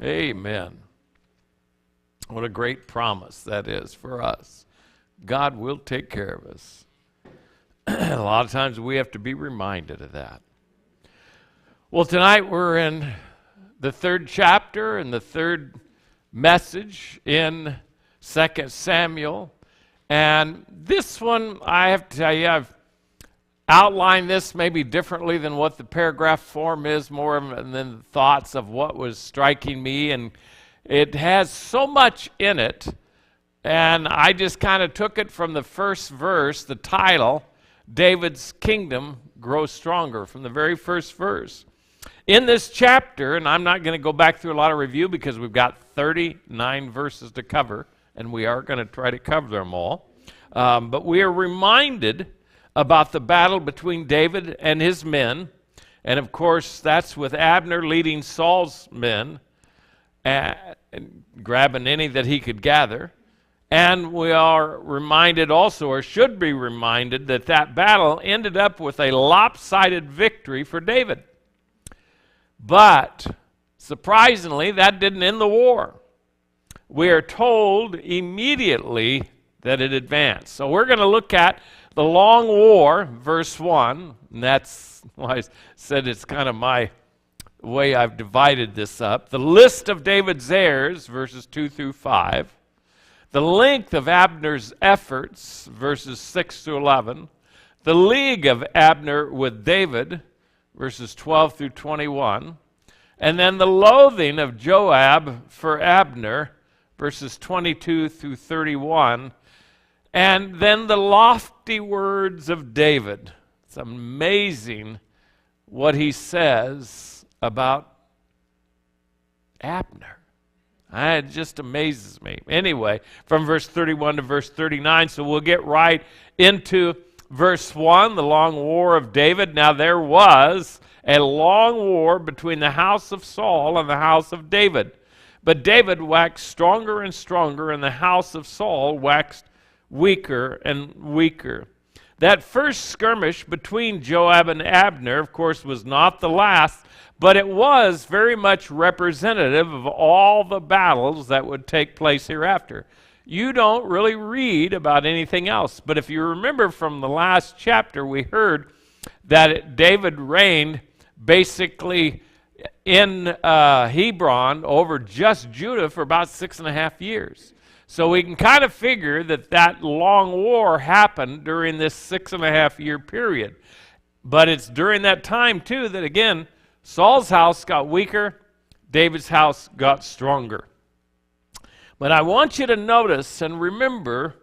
Amen. What a great promise that is for us. God will take care of us. A lot of times we have to be reminded of that. Well, tonight we're in the third chapter and the third message in 2 Samuel. And this one, I have to tell you, I've outlined this maybe differently than what the paragraph form is, more than the thoughts of what was striking me. And it has so much in it. And I just kind of took it from the first verse, the title, David's Kingdom Grows Stronger, from the very first verse. In this chapter, and I'm not going to go back through a lot of review because we've got 39 verses to cover, and we are going to try to cover them all. But we are reminded about the battle between David and his men. And of course, that's with Abner leading Saul's men, and grabbing any that he could gather. And we are reminded also, or should be reminded, that that battle ended up with a lopsided victory for David. But, surprisingly, that didn't end the war. We are told immediately that it advanced. So we're going to look at the long war, verse 1, and that's why I said it's kind of my way I've divided this up. The list of David's heirs, verses 2 through 5. The length of Abner's efforts, verses 6 to 11. The league of Abner with David, verses 12 through 21. And then the loathing of Joab for Abner, verses 22 through 31. And then the lofty words of David. It's amazing what he says about Abner. It just amazes me. Anyway, from verse 31 to verse 39, so we'll get right into verse 1, the long war of David. Now there was a long war between the house of Saul and the house of David. But David waxed stronger and stronger, and the house of Saul waxed weaker and weaker. That first skirmish between Joab and Abner, of course, was not the last, but it was very much representative of all the battles that would take place hereafter. You don't really read about anything else, but if you remember from the last chapter, we heard that David reigned basically in Hebron over just Judah for about 6.5 years. So we can kind of figure that that long war happened during this 6.5 year period. But it's during that time, too, that again, Saul's house got weaker, David's house got stronger. But I want you to notice and remember,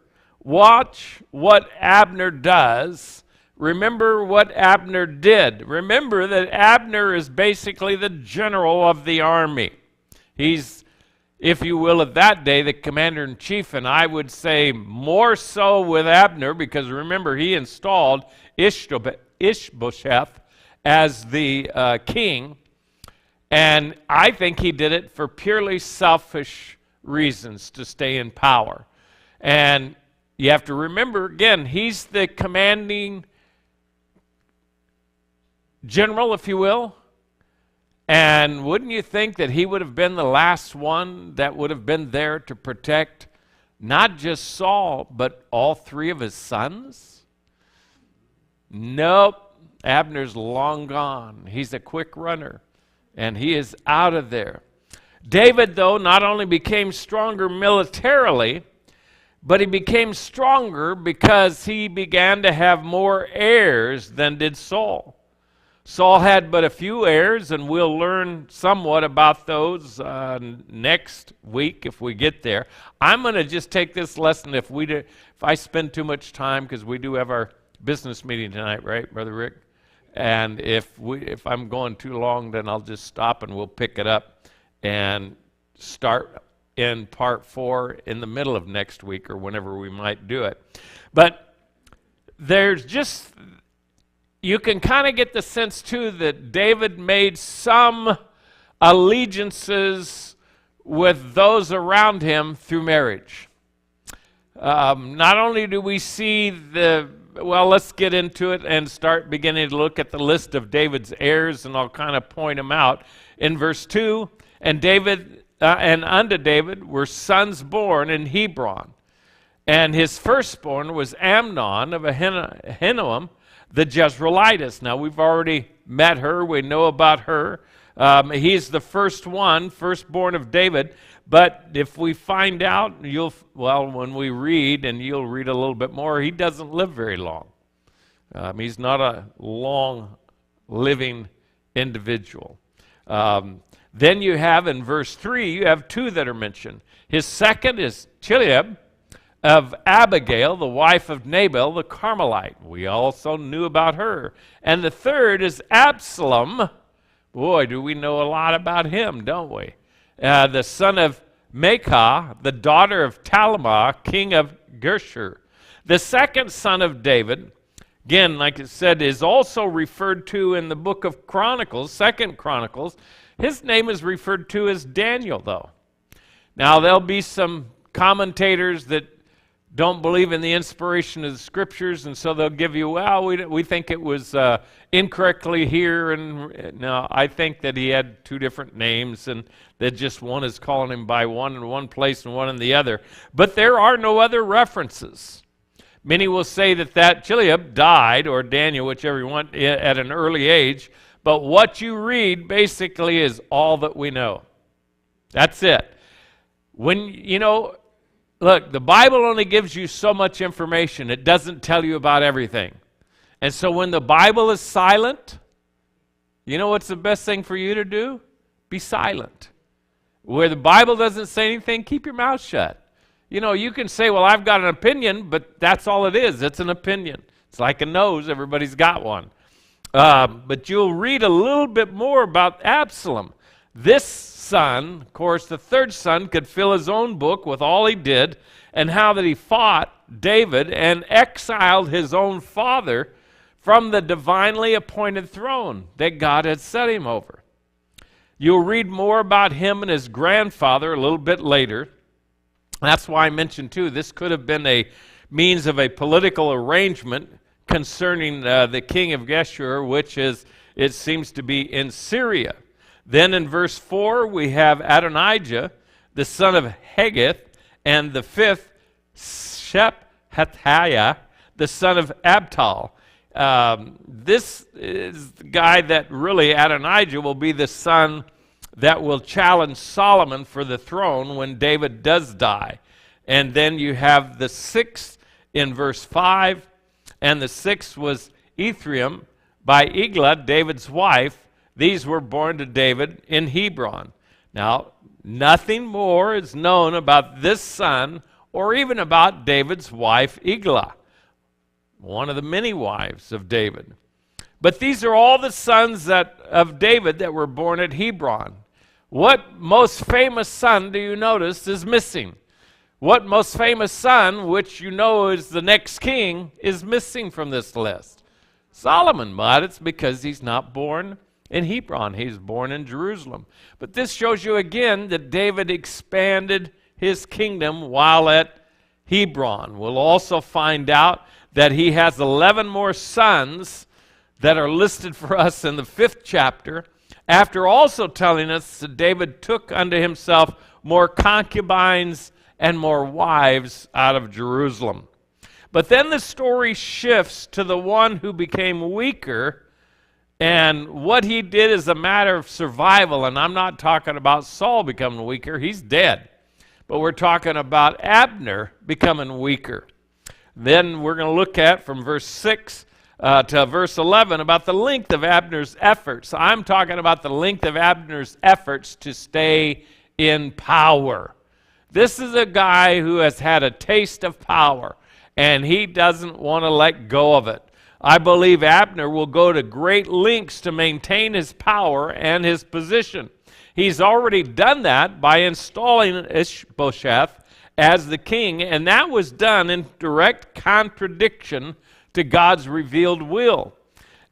watch what Abner does. Remember what Abner did. Remember that Abner is basically the general of the army. He's, if you will, at that day, the commander-in-chief, and I would say more so with Abner, because remember, he installed Ishbosheth as the king, and I think he did it for purely selfish reasons to stay in power. And you have to remember, again, he's the commanding general, if you will, and wouldn't you think that he would have been the last one that would have been there to protect not just Saul, but all three of his sons? Nope. Abner's long gone. He's a quick runner, and he is out of there. David, though, not only became stronger militarily, but he became stronger because he began to have more heirs than did Saul. Saul had but a few heirs, and we'll learn somewhat about those next week if we get there. I'm going to just take this lesson if I spend too much time, because we do have our business meeting tonight, right, Brother Rick? And if I'm going too long, then I'll just stop and we'll pick it up and start in part 4 in the middle of next week or whenever we might do it. But there's just, you can kind of get the sense too that David made some allegiances with those around him through marriage. Not only do we see well, let's get into it and start beginning to look at the list of David's heirs, and I'll kind of point them out. In verse 2, and David and unto David were sons born in Hebron. And his firstborn was Amnon of Ahinoam the Jezreelitess. Now, we've already met her. We know about her. He's the firstborn of David. But if we find out, when we read, and you'll read a little bit more, he doesn't live very long. He's not a long-living individual. Then you have, in verse 3, you have two that are mentioned. His second is Chileab of Abigail, the wife of Nabal the Carmelite. We also knew about her. And the third is Absalom. Boy, do we know a lot about him, don't we? The son of Maacah, the daughter of Talmai, king of Geshur. The second son of David, again, like it said, is also referred to in the book of Chronicles, 2 Chronicles. His name is referred to as Daniel, though. Now, there'll be some commentators that don't believe in the inspiration of the scriptures, and so they'll give you, we think it was incorrectly here, and no, I think that he had two different names, and that just one is calling him by one in one place and one in the other. But there are no other references. Many will say that Chileab died, or Daniel, whichever you want, at an early age, but what you read basically is all that we know. That's it. Look, the Bible only gives you so much information. It doesn't tell you about everything. And so when the Bible is silent, you know what's the best thing for you to do? Be silent. Where the Bible doesn't say anything, keep your mouth shut. You can say, well, I've got an opinion, but that's all it is. It's an opinion. It's like a nose. Everybody's got one. But you'll read a little bit more about Absalom. This son, of course, the third son, could fill his own book with all he did and how that he fought David and exiled his own father from the divinely appointed throne that God had set him over. You'll read more about him and his grandfather a little bit later. That's why I mentioned, too, this could have been a means of a political arrangement concerning the king of Geshur, which it seems to be in Syria. Then in verse 4, we have Adonijah, the son of Haggith, and the fifth, Shephatiah, the son of Abital. This is the guy that really, Adonijah, will be the son that will challenge Solomon for the throne when David does die. And then you have the sixth in verse 5, and the sixth was Ithream by Eglah, David's wife. These were born to David in Hebron. Now, nothing more is known about this son or even about David's wife, Eglah, one of the many wives of David. But these are all the sons of David that were born at Hebron. What most famous son do you notice is missing? What most famous son, which you know is the next king, is missing from this list? Solomon, but it's because he's not born in Hebron. He's born in Jerusalem. But this shows you again that David expanded his kingdom while at Hebron. We'll also find out that he has 11 more sons that are listed for us in the 5th chapter, after also telling us that David took unto himself more concubines and more wives out of Jerusalem. But then the story shifts to the one who became weaker, and what he did is a matter of survival. And I'm not talking about Saul becoming weaker. He's dead. But we're talking about Abner becoming weaker. Then we're going to look at from verse 6 to verse 11 about the length of Abner's efforts. I'm talking about the length of Abner's efforts to stay in power. This is a guy who has had a taste of power, and he doesn't want to let go of it. I believe Abner will go to great lengths to maintain his power and his position. He's already done that by installing Bosheth as the king, and that was done in direct contradiction to God's revealed will.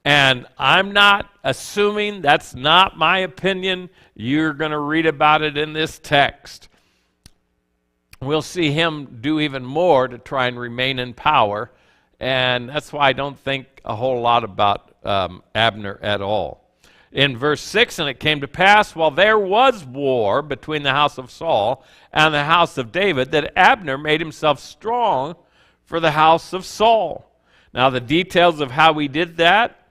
And I'm not assuming, that's not my opinion. You're going to read about it in this text. We'll see him do even more to try and remain in power. And that's why I don't think a whole lot about Abner at all. In verse 6, and it came to pass, while there was war between the house of Saul and the house of David, that Abner made himself strong for the house of Saul. Now, the details of how he did that,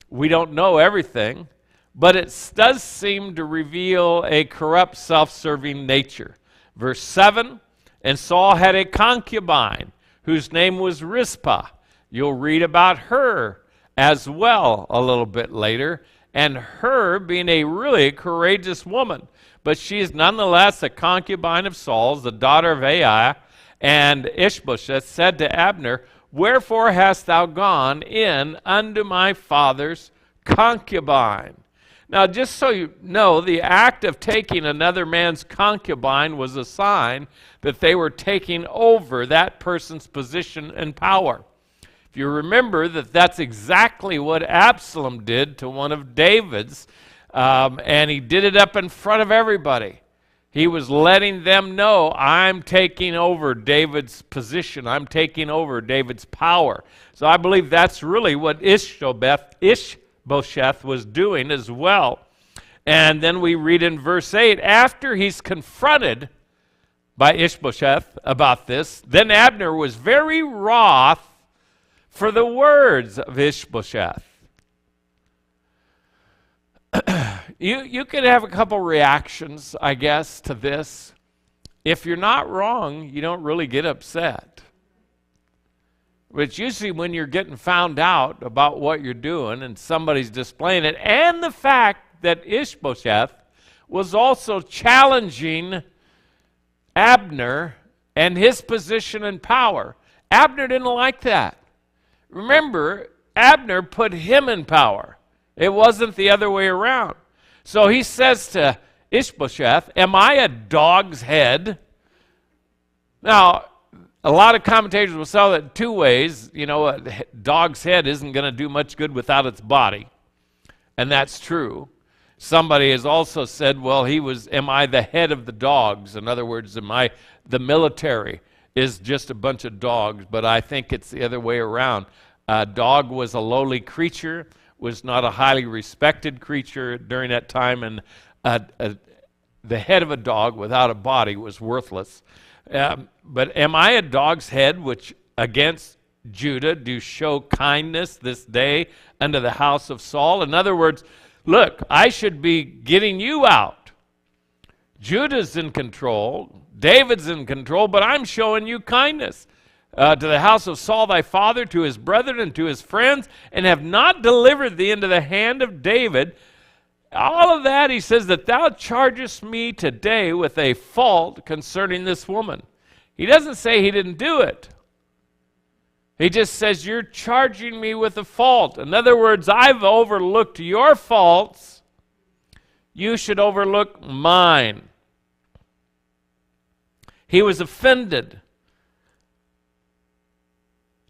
we don't know everything, but it does seem to reveal a corrupt, self-serving nature. Verse 7, and Saul had a concubine whose name was Rizpah. You'll read about her as well a little bit later, and her being a really courageous woman. But she is nonetheless a concubine of Saul's, the daughter of Aiah, and Ishbosheth said to Abner, Wherefore hast thou gone in unto my father's concubine? Now, just so you know, the act of taking another man's concubine was a sign that they were taking over that person's position and power. If you remember that's exactly what Absalom did to one of David's, and he did it up in front of everybody. He was letting them know, I'm taking over David's position. I'm taking over David's power. So I believe that's really what Ishbosheth was doing as well. And then we read in verse 8, after he's confronted by Ishbosheth about this, then Abner was very wroth for the words of Ishbosheth. You could have a couple reactions, I guess, to this. If you're not wrong, you don't really get upset. But it's usually when you're getting found out about what you're doing and somebody's displaying it, and the fact that Ishbosheth was also challenging Abner and his position and power. Abner didn't like that. Remember, Abner put him in power. It wasn't the other way around. So he says to Ishbosheth, am I a dog's head? Now, a lot of commentators will say that two ways. You know, a dog's head isn't going to do much good without its body. And that's true. Somebody has also said, well, am I the head of the dogs? In other words, the military is just a bunch of dogs, but I think it's the other way around. A dog was a lowly creature, was not a highly respected creature during that time, and the head of a dog without a body was worthless. But am I a dog's head, which against Judah do show kindness this day unto the house of Saul? In other words, look, I should be getting you out. Judah's in control, David's in control, but I'm showing you kindness. To the house of Saul thy father, to his brethren, and to his friends, and have not delivered thee into the hand of David. All of that, he says, that thou chargest me today with a fault concerning this woman. He doesn't say he didn't do it. He just says, you're charging me with a fault. In other words, I've overlooked your faults. You should overlook mine. He was offended.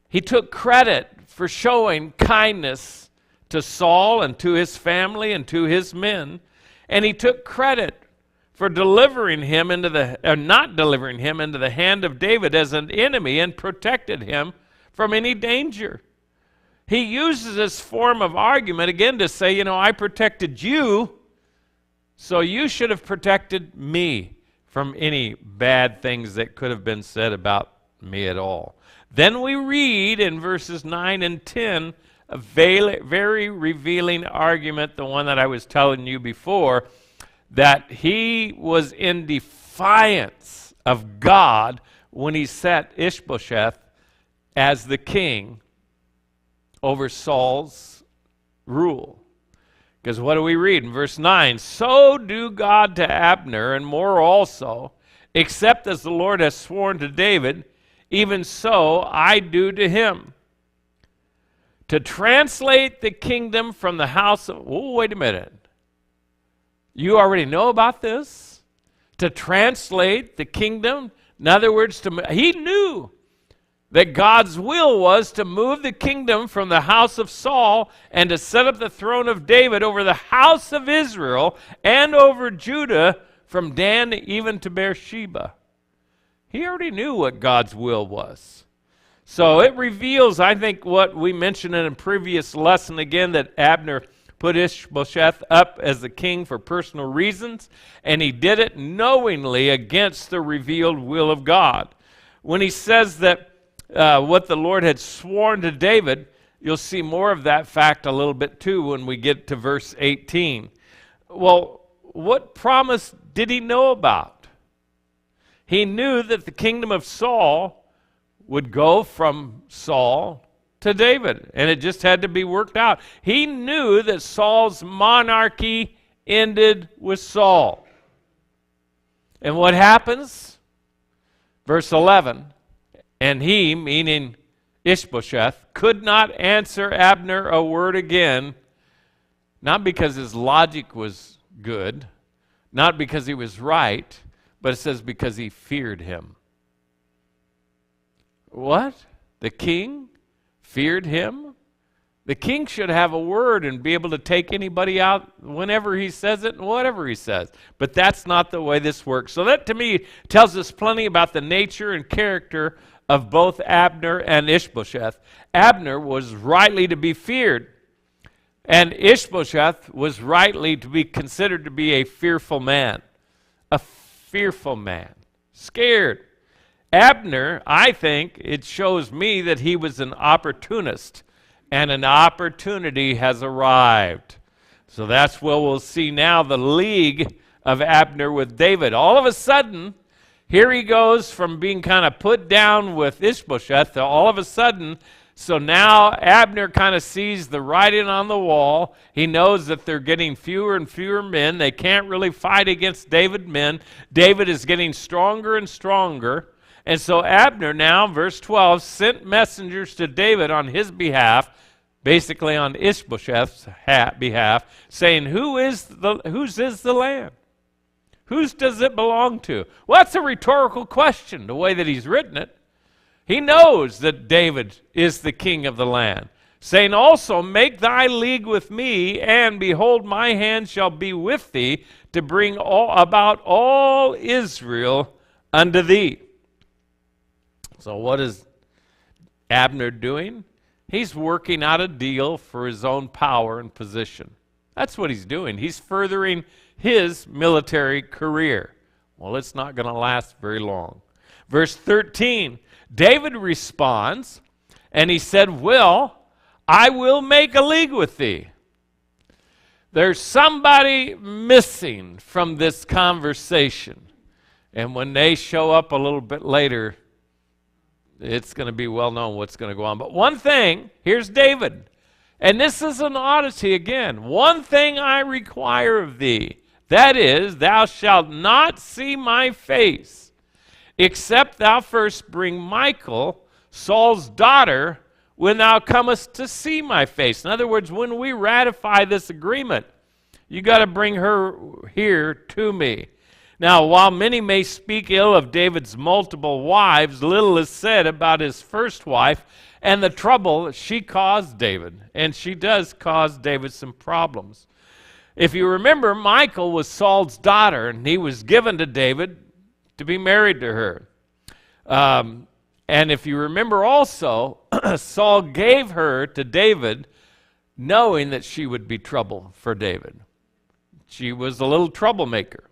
He took credit for showing kindness to Saul and to his family and to his men, and he took credit for delivering him not delivering him into the hand of David as an enemy, and protected him from any danger. He uses this form of argument again to say, I protected you, so you should have protected me from any bad things that could have been said about me at all. Then we read in verses 9 and 10 a very revealing argument, the one that I was telling you before, that he was in defiance of God when he set Ishbosheth as the king over Saul's rule. Because what do we read in verse 9? So do God to Abner, and more also, except as the Lord has sworn to David, even so I do to him. To translate the kingdom from the house of... Oh, wait a minute. You already know about this? To translate the kingdom? In other words, he knew that God's will was to move the kingdom from the house of Saul and to set up the throne of David over the house of Israel and over Judah from Dan even to Beersheba. He already knew what God's will was. So it reveals, I think, what we mentioned in a previous lesson again, that Abner put Ishbosheth up as the king for personal reasons, and he did it knowingly against the revealed will of God. When he says that what the Lord had sworn to David, you'll see more of that fact a little bit too when we get to verse 18. Well, what promise did he know about? He knew that the kingdom of Saul would go from Saul to David, and it just had to be worked out. He knew that Saul's monarchy ended with Saul. And what happens? Verse 11, and he, meaning Ishbosheth, could not answer Abner a word again, not because his logic was good, not because he was right, but it says because he feared him. What? The king feared him? The king should have a word and be able to take anybody out whenever he says it and whatever he says. But that's not the way this works. So that to me tells us plenty about the nature and character of both Abner and Ishbosheth. Abner was rightly to be feared, and Ishbosheth was rightly to be considered to be a fearful man. A fearful man. Scared. Abner, I think, it shows me that he was an opportunist, and an opportunity has arrived. So that's what we'll see now, the league of Abner with David. All of a sudden, here he goes from being kind of put down with Ishbosheth to all of a sudden, so now Abner kind of sees the writing on the wall. He knows that they're getting fewer and fewer men. They can't really fight against David's men. David is getting stronger and stronger. And so Abner now, verse 12, sent messengers to David on his behalf, basically on Ishbosheth's behalf, saying, whose is the land? Whose does it belong to? Well, that's a rhetorical question, the way that he's written it. He knows that David is the king of the land, saying also, make thy league with me, and behold, my hand shall be with thee to bring about all Israel unto thee. So what is Abner doing? He's working out a deal for his own power and position. That's what he's doing. He's furthering his military career. Well, it's not going to last very long. Verse 13, David responds, and he said, well, I will make a league with thee. There's somebody missing from this conversation. And when they show up a little bit later, it's going to be well known what's going to go on. But one thing, here's David. And this is an oddity again. One thing I require of thee, that is, thou shalt not see my face, except thou first bring Michal, Saul's daughter, when thou comest to see my face. In other words, when we ratify this agreement, you got to bring her here to me. Now, while many may speak ill of David's multiple wives, little is said about his first wife and the trouble she caused David. And she does cause David some problems. If you remember, Michal was Saul's daughter, and he was given to David to be married to her. And if you remember also, Saul gave her to David knowing that she would be trouble for David. She was a little troublemaker.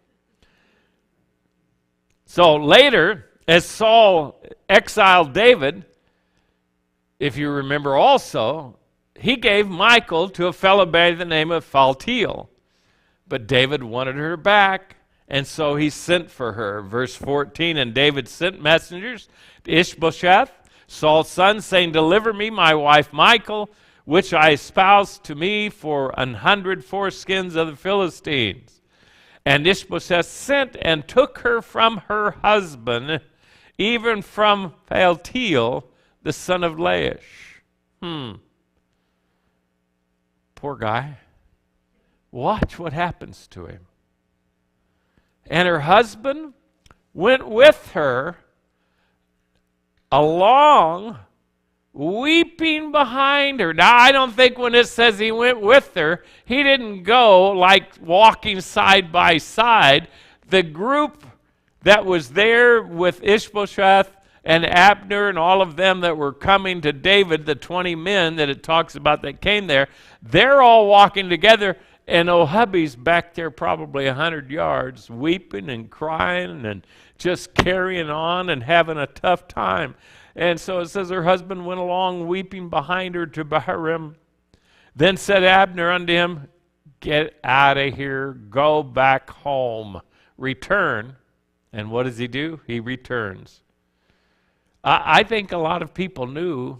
So later, as Saul exiled David, if you remember also, he gave Michal to a fellow by the name of Phaltiel. But David wanted her back, and so he sent for her. Verse 14, and David sent messengers to Ishbosheth, Saul's son, saying, deliver me my wife Michal, which I espoused to me for 100 foreskins of the Philistines. And Ishbosheth sent and took her from her husband, even from Phaltiel, the son of Laish. Poor guy. Watch what happens to him. And her husband went with her along, weeping behind her. Now, I don't think when it says he went with her, he didn't go like walking side by side. The group that was there with Ishbosheth and Abner and all of them that were coming to David, the 20 men that it talks about that came there, they're all walking together, and old hubby's back there probably 100 yards, weeping and crying and just carrying on and having a tough time. And so it says her husband went along weeping behind her to Bahurim. Then said Abner unto him, get out of here, go back home, return. And what does he do? He returns. I think a lot of people knew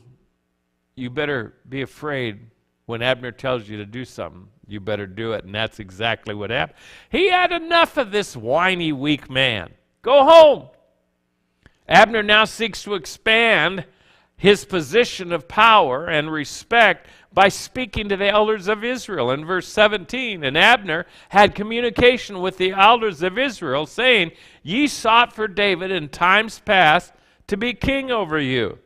you better be afraid when Abner tells you to do something. You better do it, and that's exactly what happened. He had enough of this whiny, weak man. Go home. Abner now seeks to expand his position of power and respect by speaking to the elders of Israel. In verse 17, and Abner had communication with the elders of Israel, saying, ye sought for David in times past to be king over you.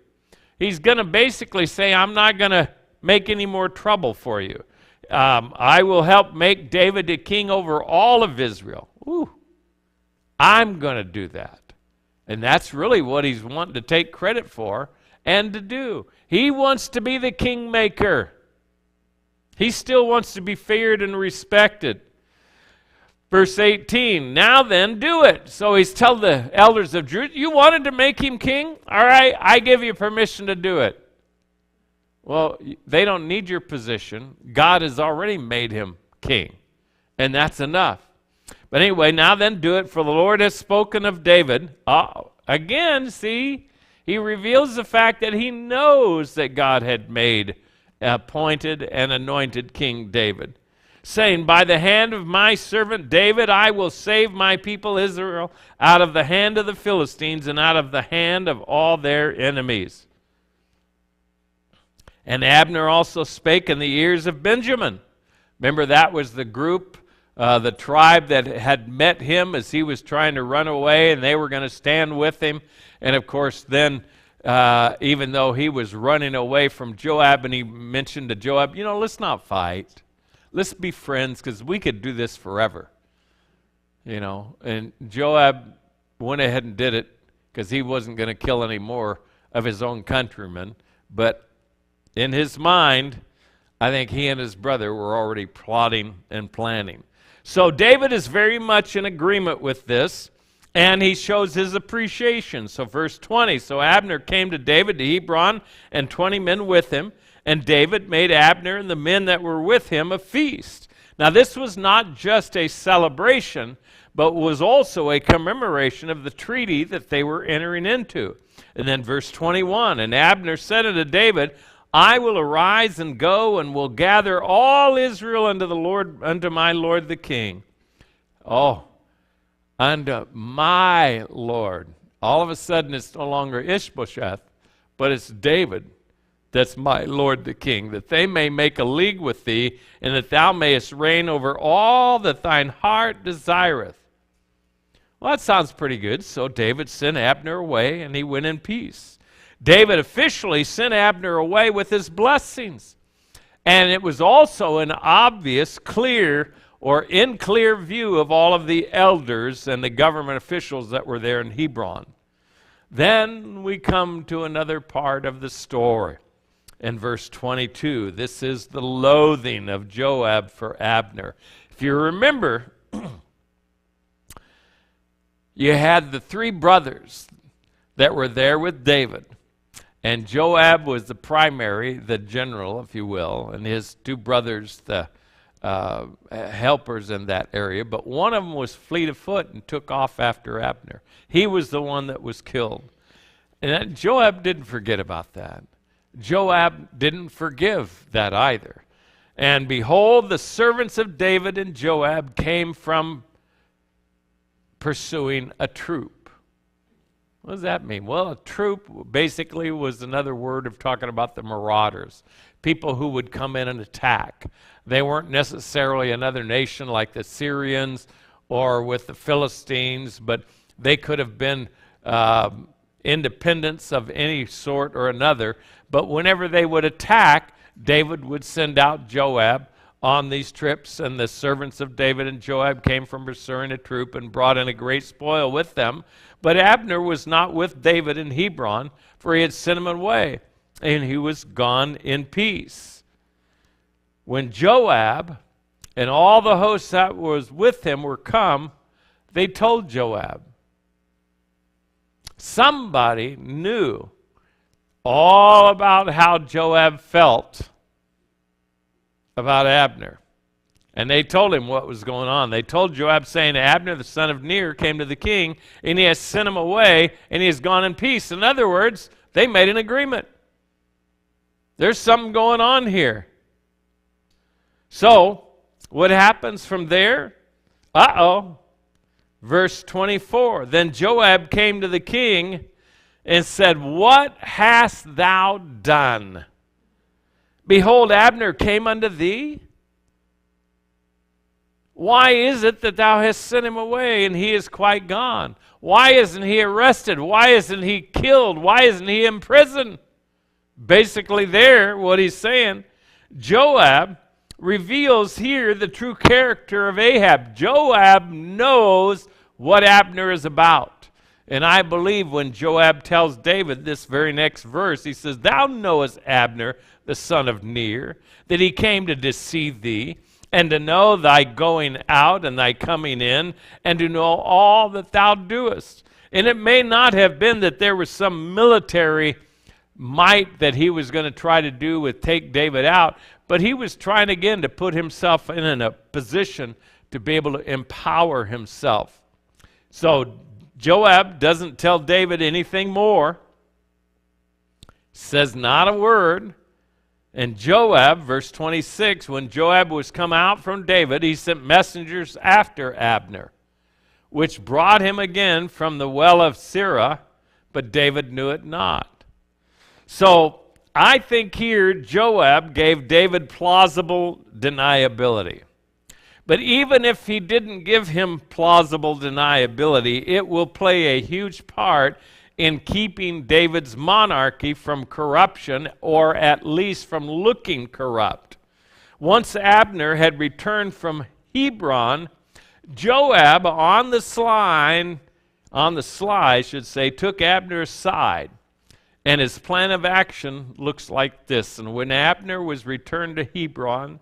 He's going to basically say, I'm not going to make any more trouble for you. I will help make David a king over all of Israel. Ooh, I'm going to do that. And that's really what he's wanting to take credit for and to do. He wants to be the kingmaker. He still wants to be feared and respected. Verse 18, now then, do it. So he's telling the elders of Judah, you wanted to make him king? All right, I give you permission to do it. Well, they don't need your position. God has already made him king, and that's enough. But anyway, now then, do it, for the Lord has spoken of David. Again, see, he reveals the fact that he knows that God had made, appointed, and anointed King David, saying, by the hand of my servant David, I will save my people Israel out of the hand of the Philistines and out of the hand of all their enemies. And Abner also spake in the ears of Benjamin. Remember, that was the group, the tribe that had met him as he was trying to run away, and they were going to stand with him. And of course, then, even though he was running away from Joab, and he mentioned to Joab, you know, let's not fight. Let's be friends, because we could do this forever. You know, and Joab went ahead and did it, because he wasn't going to kill any more of his own countrymen. But in his mind, I think he and his brother were already plotting and planning. So David is very much in agreement with this, and he shows his appreciation. So verse 20, so Abner came to David to Hebron, and 20 men with him, and David made Abner and the men that were with him a feast. Now this was not just a celebration, but was also a commemoration of the treaty that they were entering into. And then verse 21, and Abner said unto David, I will arise and go, and will gather all Israel unto the Lord, unto my Lord the king. Oh, unto my Lord. All of a sudden, it's no longer Ishbosheth, but it's David that's my Lord the king, that they may make a league with thee, and that thou mayest reign over all that thine heart desireth. Well, that sounds pretty good. So David sent Abner away, and he went in peace. David officially sent Abner away with his blessings. And it was also an obvious, clear, or in clear view of all of the elders and the government officials that were there in Hebron. Then we come to another part of the story. In verse 22, this is the loathing of Joab for Abner. If you remember, you had the three brothers that were there with David. And Joab was the primary, the general, if you will, and his two brothers, the helpers in that area. But one of them was fleet of foot and took off after Abner. He was the one that was killed. And Joab didn't forget about that. Joab didn't forgive that either. And behold, the servants of David and Joab came from pursuing a troop. What does that mean? Well, a troop basically was another word of talking about the marauders, people who would come in and attack. They weren't necessarily another nation like the Syrians or with the Philistines, but they could have been independents of any sort or another. But whenever they would attack, David would send out Joab on these trips, and the servants of David and Joab came from pursuing a troop and brought in a great spoil with them. But Abner was not with David in Hebron, for he had sent him away, and he was gone in peace. When Joab and all the hosts that was with him were come, they told Joab. Somebody knew all about how Joab felt about Abner. And they told him what was going on. They told Joab, saying, Abner the son of Ner came to the king, and he has sent him away, and he has gone in peace. In other words, they made an agreement. There's something going on here. So, what happens from there? Verse 24, then Joab came to the king and said, what hast thou done? Behold, Abner came unto thee. Why is it that thou hast sent him away and he is quite gone? Why isn't he arrested? Why isn't he killed? Why isn't he in prison? Basically there, what he's saying, Joab reveals here the true character of Ahab. Joab knows what Abner is about. And I believe when Joab tells David this very next verse, he says, thou knowest Abner, the son of Ner, that he came to deceive thee, and to know thy going out and thy coming in, and to know all that thou doest. And it may not have been that there was some military might that he was going to try to do with take David out, but he was trying again to put himself in a position to be able to empower himself. So Joab doesn't tell David anything more, says not a word. And Joab, verse 26, when Joab was come out from David, he sent messengers after Abner, which brought him again from the well of Sirah, but David knew it not. So I think here Joab gave David plausible deniability. But even if he didn't give him plausible deniability, it will play a huge part in keeping David's monarchy from corruption, or at least from looking corrupt. Once Abner had returned from Hebron, Joab on the sly, took Abner aside. And his plan of action looks like this. And when Abner was returned to Hebron,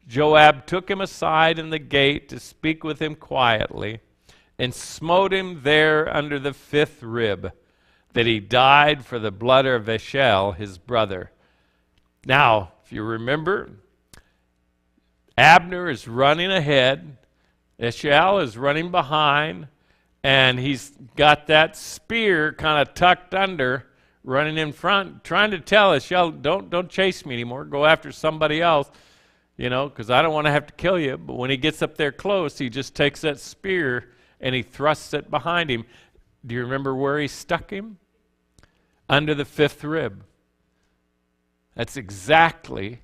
Joab took him aside in the gate to speak with him quietly, and smote him there under the 5th rib, that he died for the blood of Michal, his brother. Now, if you remember, Abner is running ahead, Michal is running behind, and he's got that spear kind of tucked under, running in front, trying to tell Michal, don't chase me anymore, go after somebody else, because I don't want to have to kill you. But when he gets up there close, he just takes that spear and he thrusts it behind him. Do you remember where he stuck him? Under the 5th rib. That's exactly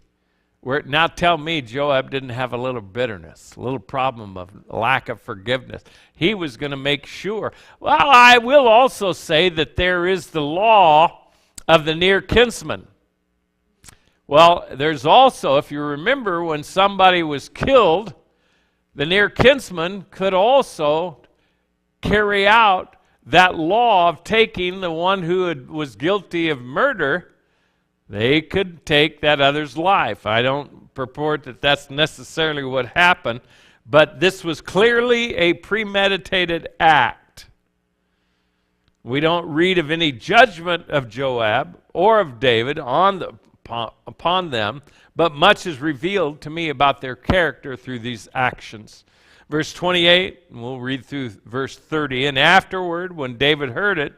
where. Now tell me Joab didn't have a little bitterness, a little problem of lack of forgiveness. He was going to make sure. Well, I will also say that there is the law of the near kinsman. Well, there's also, if you remember, when somebody was killed, the near kinsman could also carry out that law of taking the one who was guilty of murder. They could take that other's life. I don't purport that that's necessarily what happened, but this was clearly a premeditated act. We don't read of any judgment of Joab or of David upon them, but much is revealed to me about their character through these actions. Verse 28, and we'll read through verse 30. And afterward, when David heard it,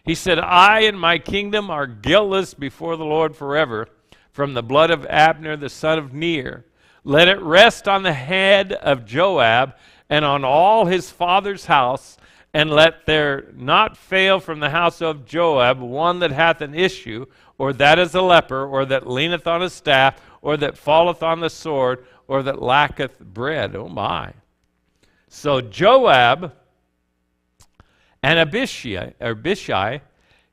he said, I and my kingdom are guiltless before the Lord forever, from the blood of Abner the son of Ner. Let it rest on the head of Joab and on all his father's house, and let there not fail from the house of Joab one that hath an issue, or that is a leper, or that leaneth on a staff, or that falleth on the sword, or that lacketh bread. Oh my. So Joab and Abishai,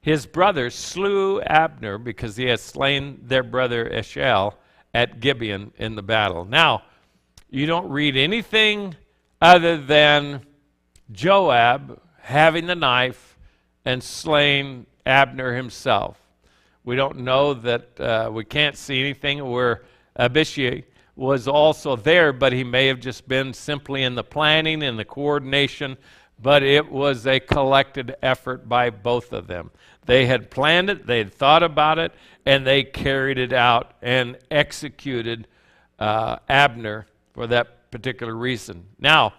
his brother, slew Abner because he had slain their brother Ishmael at Gibeon in the battle. Now, you don't read anything other than Joab having the knife and slaying Abner himself. We don't know that, we can't see anything where Abishai was also there, but he may have just been simply in the planning and the coordination, but it was a collected effort by both of them. They had planned it, they had thought about it, and they carried it out and executed Abner for that particular reason. Now,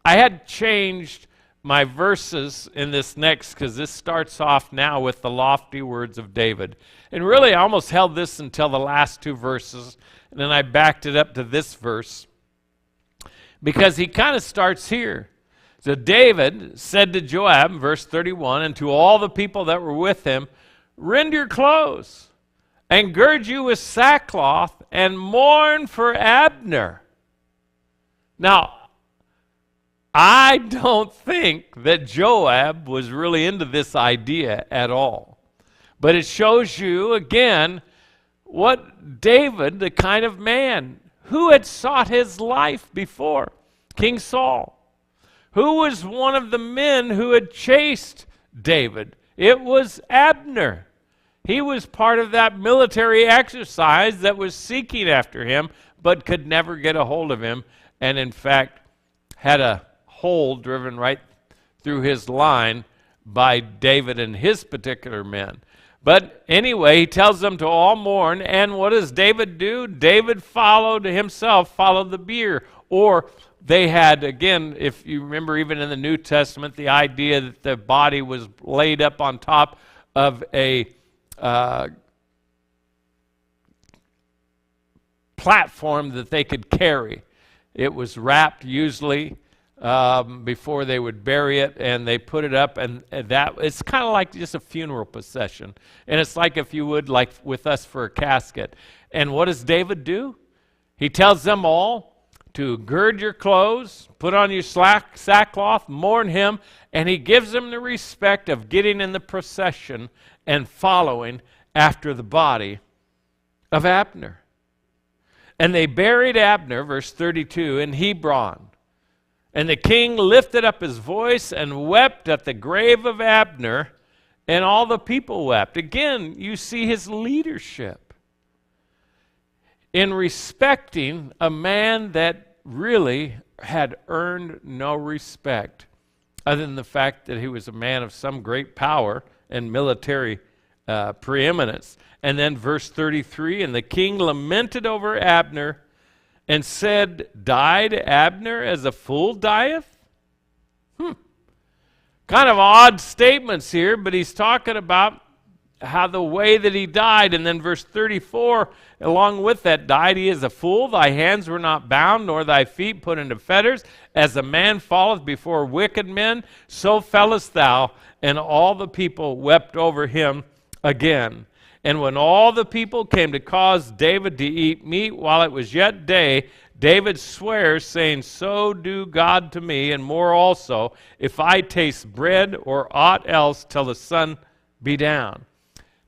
I had changed my verses in this next, because this starts off now with the lofty words of David. And really, I almost held this until the last two verses, and then I backed it up to this verse, because he kind of starts here. So David said to Joab, verse 31, and to all the people that were with him, rend your clothes, and gird you with sackcloth, and mourn for Abner. Now, I don't think that Joab was really into this idea at all. But it shows you, again, what David, the kind of man who had sought his life before, King Saul, who was one of the men who had chased David. It was Abner. He was part of that military exercise that was seeking after him, but could never get a hold of him, and in fact had a hole driven right through his line by David and his particular men. But anyway, he tells them to all mourn, and what does David do? David followed the bier. Or they had, again, if you remember even in the New Testament, the idea that the body was laid up on top of a platform that they could carry. It was wrapped usually before they would bury it, and they put it up, and that it's kind of like just a funeral procession. And it's like if you would, like with us for a casket. And what does David do? He tells them all to gird your clothes, put on your sackcloth, mourn him, and he gives them the respect of getting in the procession and following after the body of Abner. And they buried Abner, verse 32, in Hebron. And the king lifted up his voice and wept at the grave of Abner, and all the people wept. Again, you see his leadership in respecting a man that really had earned no respect, other than the fact that he was a man of some great power and military preeminence. And then verse 33, and the king lamented over Abner, and said, died Abner as a fool dieth? Kind of odd statements here, but he's talking about how the way that he died. And then verse 34, along with that, died he as a fool? Thy hands were not bound, nor thy feet put into fetters. As a man falleth before wicked men, so fellest thou. And all the people wept over him again. And when all the people came to cause David to eat meat while it was yet day, David swears, saying, so do God to me, and more also, if I taste bread or aught else till the sun be down.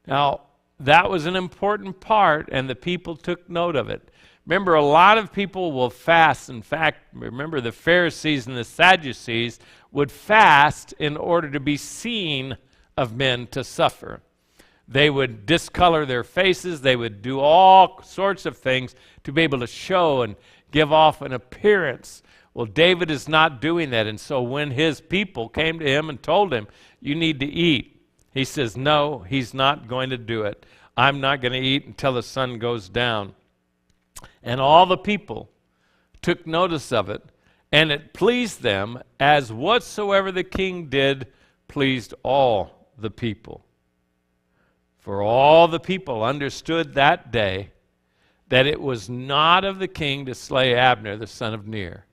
Now, that was an important part, and the people took note of it. Remember, a lot of people will fast. In fact, remember the Pharisees and the Sadducees would fast in order to be seen of men to suffer. They would discolor their faces. They would do all sorts of things to be able to show and give off an appearance. Well, David is not doing that. And so when his people came to him and told him, you need to eat, he says, no, he's not going to do it. I'm not going to eat until the sun goes down. And all the people took notice of it, and it pleased them, as whatsoever the king did pleased all the people. For all the people understood that day that it was not of the king to slay Abner, the son of Ner.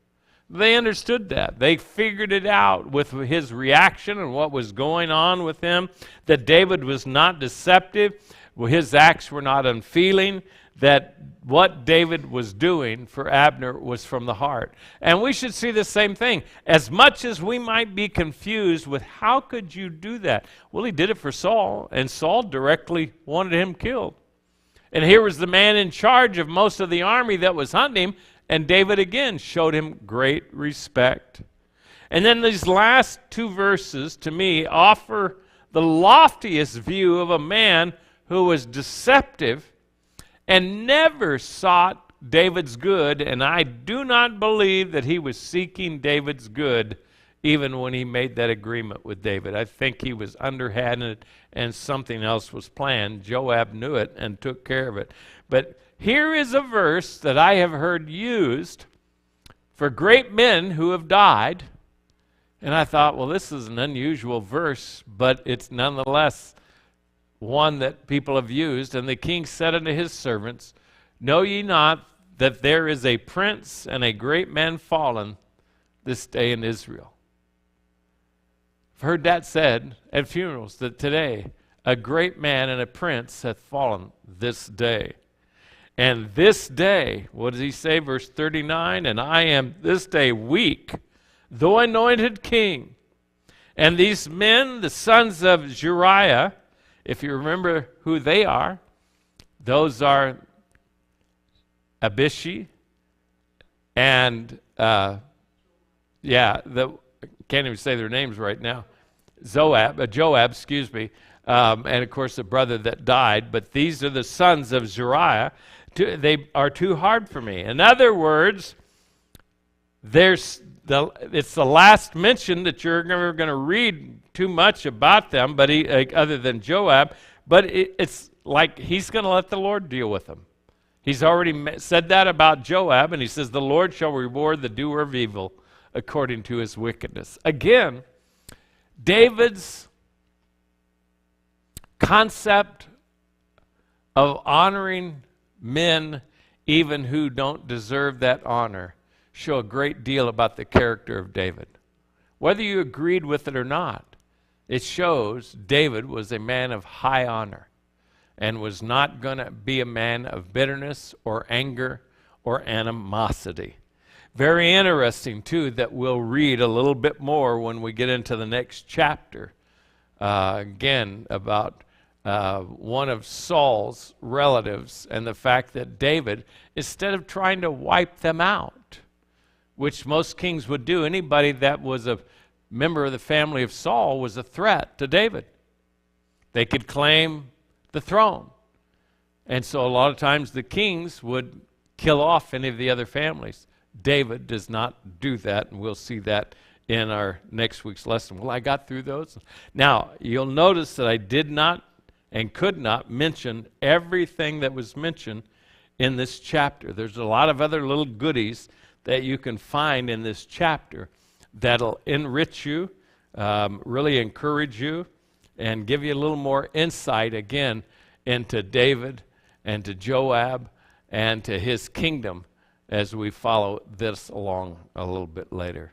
They understood that. They figured it out with his reaction and what was going on with him, that David was not deceptive, his acts were not unfeeling, that what David was doing for Abner was from the heart. And we should see the same thing. As much as we might be confused with how could you do that? Well, he did it for Saul, and Saul directly wanted him killed. And here was the man in charge of most of the army that was hunting him, And David again showed him great respect. And then these last two verses, to me, offer the loftiest view of a man who was deceptive and never sought David's good. And I do not believe that he was seeking David's good even when he made that agreement with David. I think he was underhanded and something else was planned. Joab knew it and took care of it. But here is a verse that I have heard used for great men who have died. And I thought, well, this is an unusual verse, but it's nonetheless one that people have used. And the king said unto his servants, know ye not that there is a prince and a great man fallen this day in Israel? I've heard that said at funerals, that today a great man and a prince hath fallen this day. And this day, what does he say? Verse 39, and I am this day weak, though anointed king. And these men, the sons of Zeruiah, if you remember who they are, those are Abishai and, can't even say their names right now. Joab, and of course the brother that died. But these are the sons of Zeruiah. They are too hard for me. In other words, it's the last mention that you're never going to read too much about them, but other than Joab. But it's like he's going to let the Lord deal with them. He's already said that about Joab, and he says, the Lord shall reward the doer of evil according to his wickedness. Again, David's concept of honoring men, even who don't deserve that honor, show a great deal about the character of David. Whether you agreed with it or not, it shows David was a man of high honor and was not going to be a man of bitterness or anger or animosity. Very interesting, too, that we'll read a little bit more when we get into the next chapter. Again, about one of Saul's relatives and the fact that David, instead of trying to wipe them out, which most kings would do, anybody that was a member of the family of Saul was a threat to David. They could claim the throne. And so a lot of times the kings would kill off any of the other families. David does not do that, and we'll see that in our next week's lesson. Well, I got through those. Now, you'll notice that I did not and could not mention everything that was mentioned in this chapter. There's a lot of other little goodies that you can find in this chapter that'll enrich you, really encourage you, and give you a little more insight, again, into David and to Joab and to his kingdom as we follow this along a little bit later.